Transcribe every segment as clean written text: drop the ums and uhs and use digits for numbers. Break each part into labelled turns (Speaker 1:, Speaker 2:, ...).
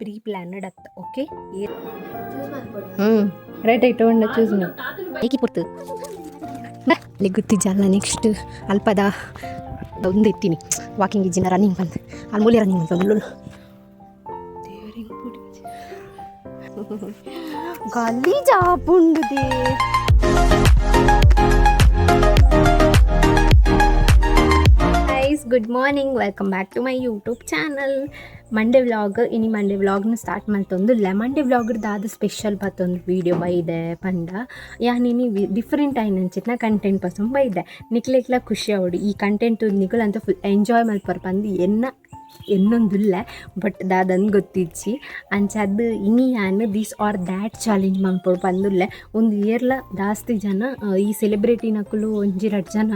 Speaker 1: Pre planned ಅತ್ತ okay right ಐಟು ಉಂಡ choose ಏಕಿ ಪುರ್ತು ಅಲ್ಲಿ ಗೊತ್ತಿಜ್ಜಲ್ಲ ನೆಕ್ಸ್ಟ್ ಅಲ್ಪದ ಒಂದು ಇರ್ತೀನಿ ವಾಕಿಂಗ್ ಇಜ್ಜಿನ ರನ್ನಿಂಗ್ ಬಂದು ಅಲ್ಲಿ ಮೂಲೆ ರನ್ನಿಂಗ್ ಅಂತ ಉಳ್ಳು ಗಾಲಿ ಜಾಪುಂಡುದೇ good morning welcome back to my YouTube channel Monday vlog ಇನಿ ಮಂಡೇ ವ್ಲಾಗ್ನ ಸ್ಟಾರ್ಟ್ ಮಾಡ್ತೊಂದುಲ್ಲ ಮಂಡೇ ವ್ಲಾಗ್ದಾದ ಸ್ಪೆಷಲ್ ಬತ್ತೊಂದು ವೀಡಿಯೋ ಬೈದೆ ಪಂಡ ಯಾನಿನಿ ಡಿಫ್ರೆಂಟ್ ಆಯ್ನಂಚಿತ್ನ ಕಂಟೆಂಟ್ ಪರ್ಸನ್ ಬೈದೆ ನಿಕ್ಲೆಕ್ಲ ಖುಷಿ ಅವಡು ಈ ಕಂಟೆಂಟ್ ನಿಕುಲಂತ ಫುಲ್ ಎಂಜಾಯ್ ಮಲ್ಪರ್ ಪಂದು ಎನ್ನೊಂದುಲ್ಲ ಬಟ್ ದಾದಂದು ಗೊತ್ತಿಚ್ಚಿ ಅಂಚದ್ದು ಇನಿ ಯಾನು ದಿಸ್ ಆರ್ ದ್ಯಾಟ್ ಚಾಲೆಂಜ್ ಮನ್ಪೊಡು ಪಂದುಲ್ಲೆ ಒಂದು ಇಯರ್ಲ ಜಾಸ್ತಿ ಜನ ಈ ಸೆಲೆಬ್ರಿಟಿ ನಕುಲು ಒಂಜಿ 2 ಜನ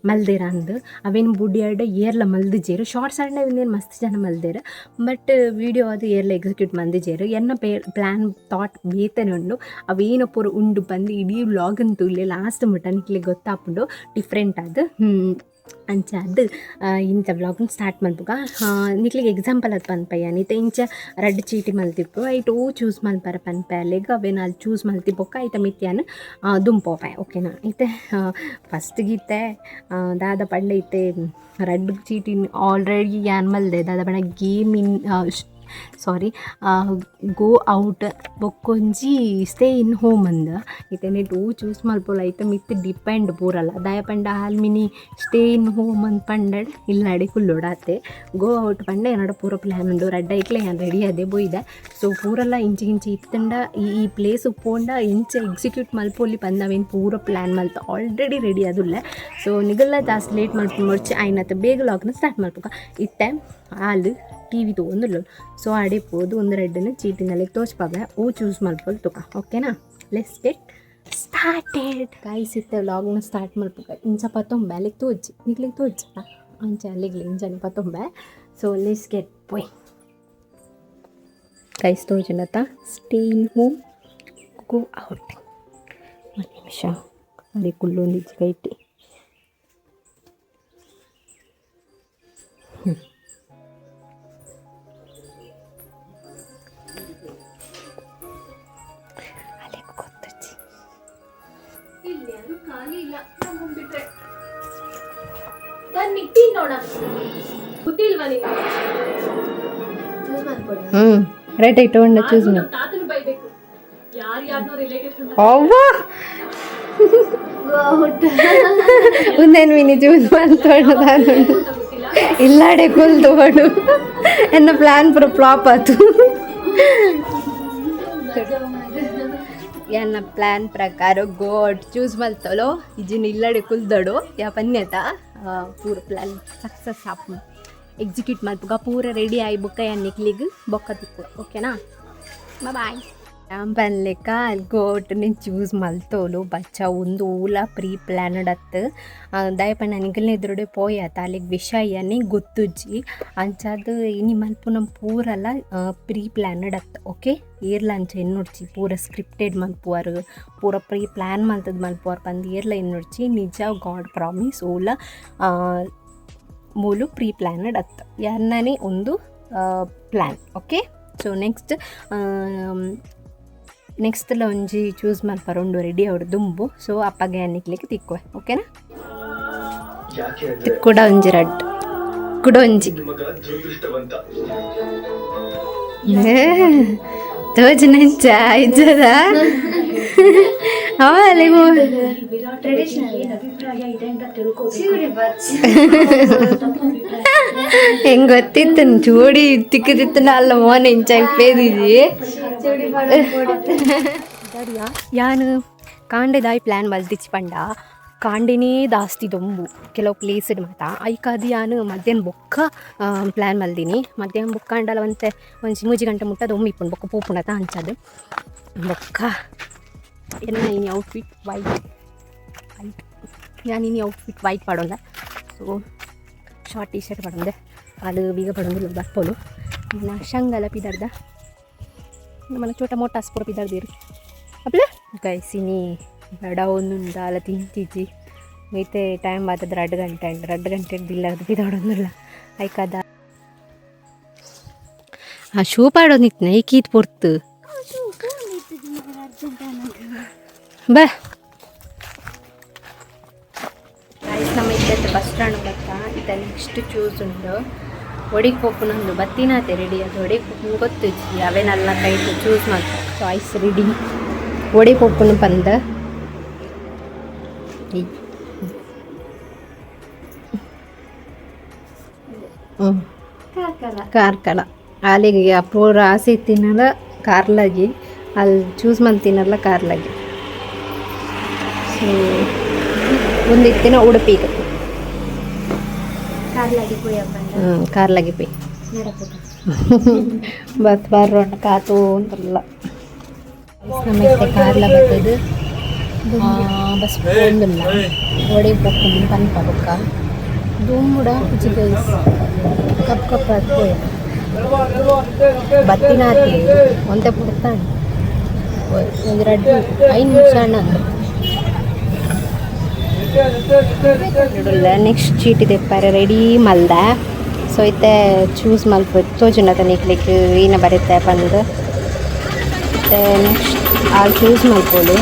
Speaker 1: ಮಲ್ದೇರ ಅಂದು ಅವೇನು ಬುಡ್ಡಿಯಾಡ ಇಯರ್ಲ ಮಲ್ದಿಜೇರು ಶಾರ್ಟ್ಸ್ ಆಡ್ನ ಇನ್ನೇನು ಮಸ್ತ್ ಜನ ಮಲ್ದೇರು ಬಟ್ ವಿಡಿಯೋ ಅದು ಇಯರ್ಲ ಎಕ್ಸಿಕ್ಯೂಟ್ ಮಂದಿಜೇರು ಎನ್ನ ಪ್ಲ್ಯಾನ್ ಥಾಟ್ ಬೇತನೆ ಉಂಡು ಅವೇನೋ ಪೂರ ಉಂಡು ಬಂದು ಇಡೀ ವ್ಲಾಗಂತೂ ಇಲ್ಲೇ ಲಾಸ್ಟ್ ಮುಟ್ಟ ನಿಕ್ಲೆ ಗೊತ್ತಾಪುಂಡು ಡಿಫ್ರೆಂಟ್ ಅದು ಅಂಚ ಅದು ಇಂಥ ವ್ಲಾಗ್ನ ಸ್ಟಾರ್ಟ್ ಮಾಡ್ಬೇಕ ನಿಕ್ಲಿಗೆ ಎಕ್ಸಾಂಪಲ್ ಅದು ಪನ್ಪಯ್ಯ ನೀತ ಇಂಚ ರಡ್ಡು ಚೀಟಿ ಮಲ್ತಿಪ್ಪು ಐಟ್ ಚೂಸ್ ಮಲ್ಪರ ಪನ್ಪೆ ಅಲ್ಲಿಗೆ ಅವೇನು ಅಲ್ಲಿ ಚೂಸ್ ಮಲ್ತಿಪ್ಪೊಕ್ಕ ಐತ ಮಿತ್ಯಾನ ದುಂಪೋಪೆ ಓಕೆನಾ ಐತೆ ಫಸ್ಟ್ಗಿತ್ತೆ ದಾದ ಪಂಡೆ ಐತೆ ರಡ್ಡು ಚೀಟಿ ಆಲ್ರೆಡಿ ಯಾನ್ ಮಲ್ದೆ ದಾದ ಪಂಡ ಗೇಮಿನ್ ಗೋ ಔಟ್ ಬೊಕ್ಕೊಂಜಿ ಸ್ಟೇ ಇನ್ ಹೋಮ್ ಅಂದ ಇತ್ತೆ ನೆಟ್ ಚೂಸ್ ಮಲ್ಪೊಲ ಐತೆ ಮಿತ್ ಡಿಪೆಂಡ್ ಪೂರಲ್ಲ ದಾಯ ಪಂಡ ಹಾಲ್ಮಿನಿ ಸ್ಟೇ ಇನ್ ಹೋಮ್ ಅಂತ ಪಂಡಡ್ ಇಲ್ಲಾಡಿ ಕುಲ್ಲೋಡಾತೆ ಗೋ ಔಟ್ ಪಂಡ ಏನಡ ಪೂರ ಪ್ಲ್ಯಾನ್ ಉಂಡು ರಡ್ಡ ಐಕ್ಲೆ ನಾನು ರೆಡಿ ಅದೇ ಬೋಯ್ದೆ ಸೊ ಪೂರಲ್ಲ ಇಂಚಿ ಇತ್ತಂಡ ಈ ಪ್ಲೇಸ್ ಉಪ್ಪೋಂಡ ಇಂಚ ಎಕ್ಸಿಕ್ಯೂಟ್ ಮಲ್ಪೊಲಿ ಪಂದವೇನು ಪೂರ ಪ್ಲ್ಯಾನ್ ಮಲ್ತ ಆಲ್ರೆಡಿ ರೆಡಿ ಅದುಲ್ಲ ಸೊ ನಿಗಲ್ಲ ಜಾಸ್ತಿ ಲೇಟ್ ಮಾಡ್ಕೊಂಡು ಮುಡ್ಚಿ ಆಯ್ನತ್ತ ಬೇಗ ಲಾಗ್ನ ಸ್ಟಾರ್ಟ್ ಮಾಡ್ಬೇಕ ಇತ್ತೆ ಹಾಲು ಟಿವಿ ತೊಗೊಂದಿಲ್ಲ ಸೊ ಅಡಿಪೋದು ಒಂದು ರೆಡ್ಡನ್ನು ಚೀಟಿನಲ್ಲಿ ತೋಚ್ಪಾಗ ಚೂಸ್ ಮಾಡ್ಬೋದು ತುಕ ಓಕೆನಾ ಲೆಟ್ಸ್ ಗೆಟ್ ಸ್ಟಾರ್ಟೆಡ್ ಕಾಯಿಸಿತ್ತೆ ವ್ಲಾಗ್ನ ಸ್ಟಾರ್ಟ್ ಮಾಡ್ಬೇಕು ಇಂಚ ಪತ್ತೊಂಬೆ ಅಲ್ಲಿಗೆ ತೋಜಿ ನಿಗ್ಲಿಗೆ ತೋಜಲ್ಲ ಅಂಚ ಅಲ್ಲಿಗೆ ಇಂಚನೆ ಪತ್ತೊಂಬೆ ಸೊ ಲೆಟ್ಸ್ ಗೆಟ್ ಪೊಯ್ ಕಾಯಿಸಿ ತೋಜನತ್ತ stay in home go out ಒಂದು ನಿಮಿಷ ಅದೇ ಕುಲ್ಲೊಂದು ಇಜ್ಜಿ ಕೈಟಿ ರೈಟ್ ಐಟು ಉಂಡ ಚೂಸ್ ಒಂದೇನು ಮಿನಿ ಚೂಸ್ ಮಾಡ್ತೋಡು ಇಲ್ಲಾಡೆ ಕುಲ್ತೋಡು ಎನ್ನ ಪ್ಲಾನ್ ಪೂರ ಫ್ಲಾಪ್ ಆಯ್ತು ಎನ್ನ ಪ್ಲ್ಯಾನ್ ಪ್ರಕಾರ ಗೋಡ್ ಚೂಸ್ ಮಲ್ತಲೋ ಇಜಿನ ಇಲ್ಲಡೆ ಕುಲ್ದಡು ಯಾ ಪನ್ಯತ ಪೂರ ಪ್ಲ್ಯಾನ್ ಸಕ್ಸಸ್ ಆಪು ಎಕ್ಸಿಕ್ಯೂಟ್ ಮಲ್ಪುಗ ಪೂರ ರೆಡಿ ಆಗಿ ಬೊಕ್ಕ ನಿಕ್ಲಿಗೆ ಬೊಕ್ಕ ತಿಕ್ಕು ಓಕೆನಾ ಬಾಯ್ ಪನ್ಲೆಕ್ಕ ಅಲ್ಲಿ ಗೋಟ್ ನೀನು ಚೂಸ್ ಮಲ್ತೋಲು ಬಚ್ಚ ಒಂದು ಊಲ ಪ್ರೀ ಪ್ಲ್ಯಾನಡ್ ಅತ್ತು ದಯಪಣ್ಣ ನಿಗಲ್ನೇ ಎದುರುಡೆ ಪೋಯತ್ತ ಅಲ್ಲಿಗೆ ವಿಷಯನೇ ಗೊತ್ತುಜ್ಜಿ ಅಂಚದು ಇನಿ ಮಲ್ಪು ನಮ್ಮ ಪೂರಲ್ಲ ಪ್ರೀ ಪ್ಲ್ಯಾನಡ್ ಅತ್ತು ಓಕೆ ಏರ್ಲ ಅಂಚ ಎನ್ನೊಡ್ಚಿ ಪೂರ ಸ್ಕ್ರಿಪ್ಟೆಡ್ ಮಲ್ಪುವರು ಪೂರ ಪ್ರೀ ಪ್ಲ್ಯಾನ್ ಮಲ್ತದ್ದು ಮಲ್ಪುವರು ಬಂದು ಏರ್ಲ ಎನ್ನೊಡ್ಚಿ ನಿಜ ಗಾಡ್ ಪ್ರಾಮಿಸ್ ಓಲ ಮೂಲು ಪ್ರೀ ಪ್ಲ್ಯಾನಡ್ ಅತ್ತು ಯಾರನೇ ಒಂದು ಪ್ಲ್ಯಾನ್ ಓಕೆ ಸೊ ನೆಕ್ಸ್ಟ್ಲ ಒಂಜಿ ಚೂಸ್ ಮಲ್ಪರ ಉಂಡು ರೆಡಿ ಅವಡು ದುಂಬು ಸೊ ಅಪ್ಪಗೆ ಅನ್ನಿಕ್ಲಿಕ್ಕೆ ತಿಕ್ಕುವೆ ಓಕೆನಾ ತಿಕ್ಕುಡ ಒಂಜಿ ರಡ್ ಕುಡ ಒಂಜಿ ತೋಜನ ಇಂಚ ಇಜ್ಜದ ಹೆಂಗ್ ಗೊತ್ತಿತ್ತು ಚೂಡಿ ತಿಕ್ಕದಿತ್ತು ಅಲ್ಲ ಮೋನ ಇಂಚ ಇಪ್ಪೇದಿಜಿ ಯಾನು ಕಾಂಡೆದಾಯಿ ಪ್ಲ್ಯಾನ್ ಮಲ್ತಿಚ್ಚಿ ಪಂಡ ಕಾಂಡೆನೇ ಜಾಸ್ತಿ ದೊಂಬು ಕೆಲವು ಪ್ಲೇಸ್ಡ್ ಮಾತ ಐಕಾದಿ ಯಾನು ಮಧ್ಯಾಹ್ನ ಬೊಕ್ಕ ಪ್ಲ್ಯಾನ್ ಮಲ್ದಿನಿ ಮಧ್ಯಾಹ್ನ ಬೊಕ್ಕ ಅಂಡಲ್ಲ ಒಂದು 3 ಗಂಟೆ ಮುಟ್ಟ ದೊಂಬು ಇಪ್ಪುಂಡು ಬೊಕ್ಕ ಪೂಪುಣತ ಅಂಚದು ಬೊಕ್ಕ ಎನ್ನ ಇನಿ ಔಟ್ಫಿಟ್ ವೈಟ್ ನಾನು ಇನಿ ಔಟ್ಫಿಟ್ ವೈಟ್ ಪಡೋಲ್ಲ ಸೊ ಶಾರ್ಟ್ ಟಿ ಶರ್ಟ್ ಪಡೋದೆ ಅದು ಬೀಗ ಪಡೋದಿಲ್ಲ ಬರ್ಪೋಲು ನಾ ಶಂಗಲ ಪಿದಾರ್ದ మన చోట మోటాస్ పూర పిదర్దీరు అప్పుడే గైసిని బడ ಒಂದುಂಡ ಅಲ್ಲ ತಿಂತಿಜ್ಜಿ ಮಿತೆ ಟೈಮ್ ಆತದ್ರೆ 2 ಗಂಟೆ 2 ಗಂಟೆಗೆ ದಿಲ್ಲ ಅದು ಪಿದಾಡೋದಿಲ್ಲ ಐಕದ ಆ ಶೂ ಪಾಡೋದಿತ್ತು ಈಕೀತ್ ಪೊರ್ತು ಬಾ ನಮ್ಮ ಇದ್ದದ್ದು ಬಸ್ ಸ್ಟ್ಯಾಂಡ್ ಬರ್ತಾ ಇತ್ತ ನೆಕ್ಸ್ಟ್ ಚೂಸ್ ಉಂಡು ಒಡಿಗೆ ಪೋಪುನೊಂದು ಬತ್ತಿನಾತೆ ರೆಡಿ ಅದು ಒಡಿಗೆ ಪೋಪುನ ಗೊತ್ತಿಜ್ಜಿ ಅವೇನೆಲ್ಲ ಕೈಟು ಚೂಸ್ ಮಾಡ್ತಾ ಚಾಯ್ಸ್ ರೆಡಿ ಒಡಿಗೆ ಪೋಪುನು ಬಂದ ಕಾರ್ಕಳ ಅಲ್ಲಿಗೆ ಪೂರ ಆಸೆ ತಿನ್ನಲ್ಲ ಕಾರ್ಲಾಗಿ ಅಲ್ಲಿ ಚೂಸ್ ಮಾಡ್ತೀನಲ್ಲ ಕಾರ್ಲಾಗಿ ಸೊ ಒಂದಿತ್ತಿನ ಉಡುಪಿಗೆ ಕಾರ್ಲಾಗಿ ಪೋಯ್ ಬಸ್ ಬರೋಣ ಕಾತು ಅಂತಲ್ಲ ನಮ್ಮತ್ತೆ ಕಾರ್ಲ ಬರ್ತದು ಬಸ್ ಒಂದಿಲ್ಲ ಒಡೆಗೆ ಹೋಗ್ಕೊಂಡು ಪನ್ಪ ಬೊಕ್ಕ ದುಮ್ಮುಡ ಚಿಗೈಸ್ ಕಪ್ ಕಪ್ ಅದು ಬತ್ತಿನ ಹಾಕಿ ಒಂದೇ ಪುಡ್ತಾನೆ ಒಂದು 2-5 ನಿಮಿಷ ಅಣ್ಣ ನೋಡಲ್ಲ ನೆಕ್ಸ್ಟ್ ಚೀಟ್ ಇದೆ ಪಾರೆ ರೆಡಿ ಮಲ್ದ ಸೊ ಇತ್ತೆ ಚೂಸ್ ಮಲ್ಪ ತೋಜುಂಡ ನಿಕ್ಲಿಕ್ಕೆ ಏನ ಬರುತ್ತೆ ಬಂದು ಮತ್ತೆ ನೆಕ್ಸ್ಟ್ ಆ ಚೂಸ್ ಮಲ್ಪೋದು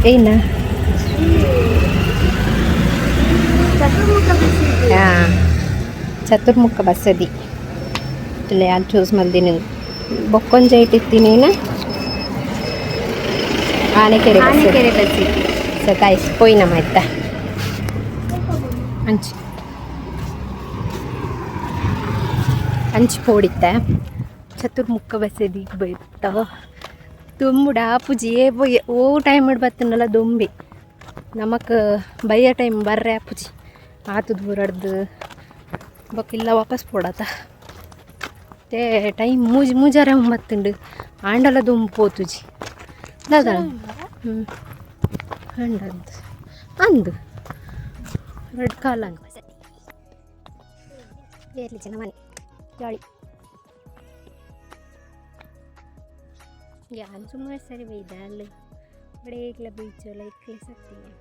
Speaker 1: ಏನ ಚತುರ್ಮುಖ ಬಸದಿ ಇಲ್ಲ ಯಾರು ಚೂಸ್ ಮಲ್ದಿನಿ ಬೊಕ್ಕೊಂಜ ಇಟ್ಟಿತ್ತೀನೇನ ಆನೆಕೆರೆ ಬಸ್ಸಿ ಸತಾಯಿಸ್ ಪೋಯ್ನಮ್ಮ ಆಯ್ತ ಅಂಚಿ ಪೋಡಿತ್ತೆ ಚತುರ್ಮುಖ ಬಸದಿಗೆ ಬೈತಾವ ದುಮ್ಮುಡ ಪೂಜೆ ಓ ಟೈಮ್ ಮಾಡಿ ಬತ್ತನಲ್ಲ ದೊಂಬಿ ನಮಕ್ ಬಯ್ಯ ಟೈಮ್ ಬರ್ರೆ ಪೂಜಿ ಆತು ದೂರಡ್ದು ಬಕ್ಕಿಲ್ಲ ವಾಪಸ್ ಪೋಡತ್ತ ಮತ್ತೆ ಟೈಮ್ ಮೂಜಾರೆ ಮತ್ತುಂಡು ಆಂಡಲ ದುಂಬು ಪೋತುಜಿ ದಾದ ಅಂಡದ್ದು ಅಂದು ರೆಡ್ ಕಾಲ ಬೇರ್ಲಿ ಜನ ಮನೆ ಜಾಳಿ ಯಾರು ಸುಮಾರು ಸರಿ ಬೈದ ಅಲ್ಲಿ ಬಡೇಕ್ಲ ಬೀಚು ಲೈಕ್ಲೆ ಸತ್ತೀನಿ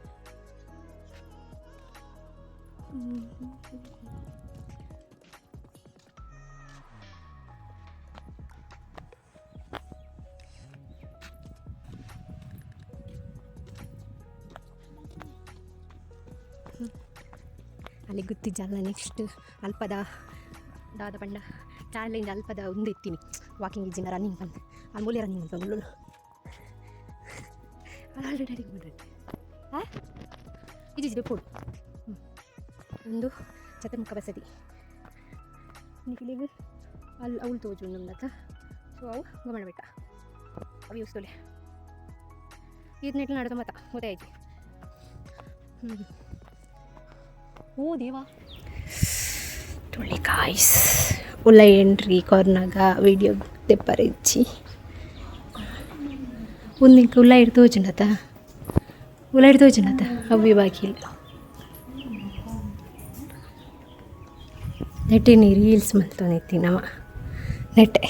Speaker 1: ಅಲ್ಲಿ ಗೊತ್ತಿದ್ದಲ್ಲ ನೆಕ್ಸ್ಟ್ ಅಲ್ಪದ ದಾದ ಪಂಡ ಚಾಲೆಂಜ್ ಅಲ್ಪದ ಒಂದು ಎತ್ತೀನಿ ವಾಕಿಂಗ್ ಇಜ್ಜಿನ ರನ್ನಿಂಗ್ ಬಂದು ಅಲ್ಲಿ ಮೂಲೆ ರನ್ನಿಂಗ್ ಅಂತ ಒಂದು ಆಲ್ರೆಡಿ ಅಡಿಗೆ ಬಿಡ್ರಿ ಇಜಿದೆ ಪೋಡು ಒಂದು ಚತುರ್ಮುಖ ಬಸದಿ ನಿಖಿಲಿಗೆ ಅಲ್ಲಿ ಅವಳು ತೋಜು ನಮ್ದತ್ತ ಸೊ ಅವು ಗಮನ ಬೆಟ್ಟ ಅವು ಯೂಸ್ತೋಲೆ ಇದು ನೆಟ್ಲು ನಡ್ದು ಮತ್ತ ಗೊತ್ತಾಯ್ತು ಓ ದೇವಾ ತುಳಿ ಕಾಯ್ಸ್ ಉಲ್ಲ ಎಂಟ್ರಿ ಕಾರ್ನಾಗ ವೀಡಿಯೋ ತೆಪ್ಪರಿಚ್ಚಿ ಒಂದಿಂಕ ಉಲ್ಲ ಹಿಡ್ದು ಹೋಜಿನತ ಉಲ್ಲ ಹಿಡ್ದು ಹೋಜಿನತ ಅವ್ವಿ ಬಾಕಿ ನೆಟ್ಟಿನಿ ರೀಲ್ಸ್ ಮಲ್ತೊಂದಿತ್ತಿ ನವ ನೆಟ್ಟೆ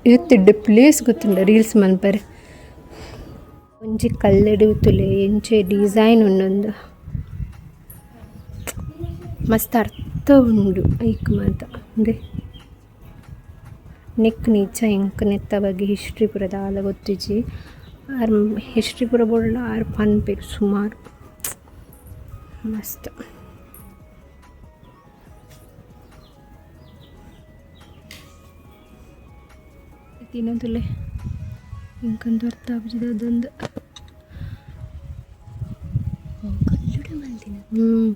Speaker 1: ಇವತ್ತಿಡ್ಡು ಪ್ಲೇಸ್ ಗೊತ್ತುಂಡ ರೀಲ್ಸ್ ಮಲ್ಪರೆ ಒಂಜಿ ಕಲ್ಲೆಡು ತುಲೆ ಎಂಚೆ ಡಿಸೈನ್ ಉಂಡೊಂದು ಮಸ್ತ್ ಅರ್ಥ ಉಂಡು ಐಕ್ ಮಾತ ಅಂದರೆ ನೆಕ್ ನೀಚ ಎಂಕ್ ನೆತ್ತ ಬಗ್ಗೆ ಹಿಸ್ಟ್ರಿ ಪುರದ ಆಲ ಗೊತ್ತಿಜ್ಜಿ ಆರ್ ಹಿಸ್ಟ್ರಿ ಪುರ ಬೋರ್ಡ್ ಆರು ಪನ್ಪೇರು ಸುಮಾರು ಮಸ್ತ್ ಇನ್ನೊಂದುಲೆ ಇಂಕೊಂದು ಅರ್ಥ ಆಗ್ಬಿಟ್ಟಿದೆ ಅದೊಂದು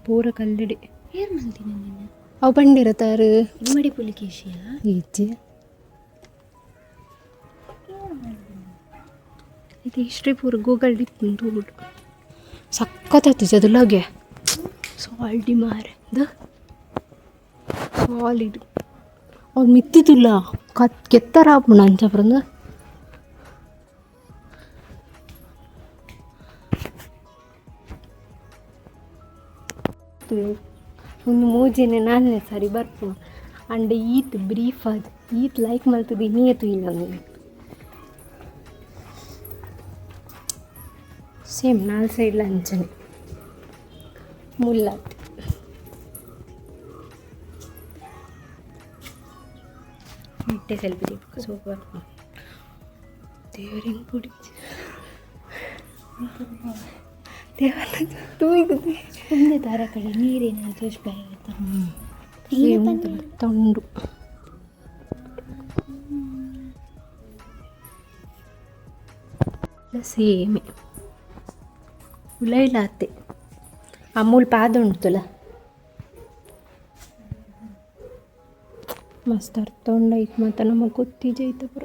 Speaker 1: ಪೂರ ಕಲ್ಲಡಿ ಏರ್ ಮಲ್ತೀನಿ ನೀನು ಅವು ಬಂಡಿರತ್ತಾರು ಮಡಿ ಪುಲಿಕೇಶಿಯ ಈಚೆ ಇದು ಹಿಸ್ಟ್ರಿ ಪೂರ ಗೂಗಲ್ ಡಿಪ್ ತೂಬಿಟ್ಟು ಸಕ್ಕತ್ತಾಯ್ತು ಅದಲ್ಲಾಗೆ ಸಾಲ್ಡಿ ಮಾರೆ ಸಾಲಿಡ್ ಅವ್ನು ಮಿತ್ತಿದ್ದಿಲ್ಲ ಕೆತ್ತರ ಆಪುಣ ಅಂಚಪ್ರಂದ ಒಂದು ಮೂಜಿನೇ ನಾನೇ ಸರಿ ಬರ್ಪು ಅಂಡ್ ಈತ್ ಬ್ರೀಫ್ ಅದು ಈತ್ ಲೈಕ್ ಮಲ್ತದೆ ನೀಯತು ಇಲ್ಲ ನನಗೆ ಸೇಮ್ 4 ಸೈಡ್ಲ ಅಂಚನೆ ಮುಲ್ಲಾತಿ ಇಟ್ಟೆ ಸೆಲ್ಫಿ ದೀಪಕ್ಕೆ ಸೂಪರ್ ದೇವರಿಗೆ ಕುಡಿ ದೇವರ ತೂಯಿದೆ ಒಂದೇ ದಾರ ಕಡೆ ನೀರೇನ ತೊಂಡು ಸೇಮೆ ಉಲೈಲಾತೆ ಅಮೂಲ್ ಪಾದ ಉಂಟುಲ ಮಸ್ತ್ ಅರ್ಥ ಉಂಡೈತ್ ಮತ್ತು ನಮಗೆ ಗೊತ್ತಿಜೈತ ಪುರ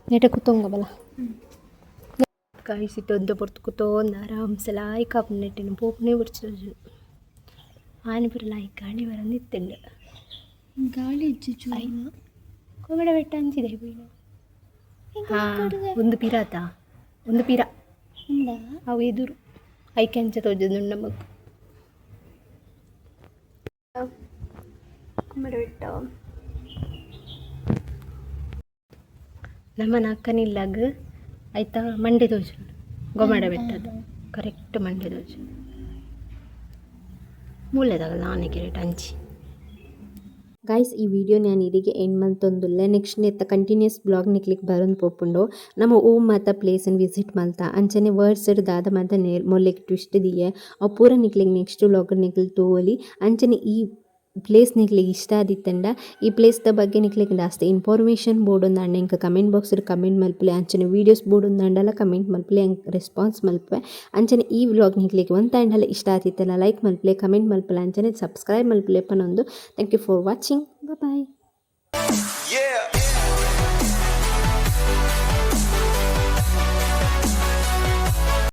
Speaker 1: ನೆಟ ಕುತ್ತೊಂಗ ಬಲ ಕಾಯಿಸಿಟ್ಟು ಪೊರ್ತು ಕುತ್ತೋಂದು ಆರಾಮ್ಸೆ ಲಾಯ್ಕ ಆಪು ನೆಟ್ಟಿನ ಪೋಪನೇ ಬಿಡ್ಸೋದು ಆನೆ ಪುರ ಲಾಯ್ಕ ಗಾಳಿ ಬರಂದಿತ್ತಂಡು ಗಾಳಿ ಇಜ್ಜು ಕೊಗಡ ಬೆಟ್ಟ ಅಂಚಿದೆ ಹಾಂ ಒಂದು ಪಿರಾತ ಒಂದು ಪಿರ ಅವು ಎದುರು ಐಕೆ ಅಂಚ ತೋಜದು ನಮಗೆ ಕೊಗಡ ಬೆಟ್ಟ ನಮ್ಮ ಅಕ್ಕನಿಲ್ಲಾಗ ಆಯ್ತಾ ಮಂಡೆ ತೋಜು ಗೊಮ್ಮಡ ಬೆಟ್ಟದ ಕರೆಕ್ಟ್ ಮಂಡೆ ತೋಜು ಮೂಲೆದಾಗ ನಾನೇ ಕೆರೆಟ್ ಅಂಚಿ ಗೈಸ್ ಈ ವಿಡಿಯೋ ನಾನು ಇದಿಗೆ ಎಂಡ್ ಮಂತೊಂದುಲ್ಲೆ ನೆಕ್ಸ್ಟ್ ನೆತ್ತ ಕಂಟಿನ್ಯೂಸ್ ಬ್ಲಾಗ್ ನಿಕ್ಲಿಕ್ಕೆ ಬರೋದು ಪೋಪುಂಡು ನಮ್ಮ ಓಮ್ ಮಾತ ಪ್ಲೇಸನ್ನು ವಿಸಿಟ್ ಮಲ್ತಾ ಅಂಚನೆ ವರ್ಡ್ಸ್ ದಾದ ಮಾತ ಮೊಲ್ಲೆಗೆ ಟ್ವಿಸ್ಟ್ ದಿಯೆ ಅವು ಪೂರ ನಿಕ್ಲಿಗೆ ನೆಕ್ಸ್ಟ್ ಬ್ಲಾಗ್ ನಿಕ್ಲಿ ತೋವಲಿ ಅಂಚನೆ ಈ ಪ್ಲೇಸ್ ನಿಕ್ಲಿಗೆ ಇಷ್ಟ ಆದಿತ್ತಂಡ ಈ ಪ್ಲೇಸ್ದ ಬಗ್ಗೆ ನಿಕ್ಲಿಗೆ ಜಾಸ್ತಿ ಇನ್ಫಾರ್ಮೇಷನ್ ಬೋರ್ಡ್ ಒಂದು ಅಣ್ಣ ಇಂಕ ಕಮೆಂಟ್ ಬಾಕ್ಸ್ ಕಮೆಂಟ್ ಮಲ್ಪಲೆ ಅಂಚನೆ ವೀಡಿಯೋಸ್ ಬೋರ್ಡ್ ಒಂದು ಅಂಡಲ್ಲ ಕಮೆಂಟ್ ಮಲ್ಪಲೆ ರೆಸ್ಪಾನ್ಸ್ ಮಲ್ಪೆ ಅಂಚನೆ ಈ ವ್ಲಾಗ್ ನಿಕ್ಲಿಗೆ ಒಂದು ಅಂಡಲ್ಲ ಇಷ್ಟ ಆದಿತ್ತಲ್ಲ ಲೈಕ್ ಮಲ್ಪಲೆ ಕಮೆಂಟ್ ಮಲ್ಪಲೆ ಅಂಚನೆ ಸಬ್ಸ್ಕ್ರೈಬ್ ಮಲ್ಪಲೆ ಪನೊಂದು thank you for watching bye.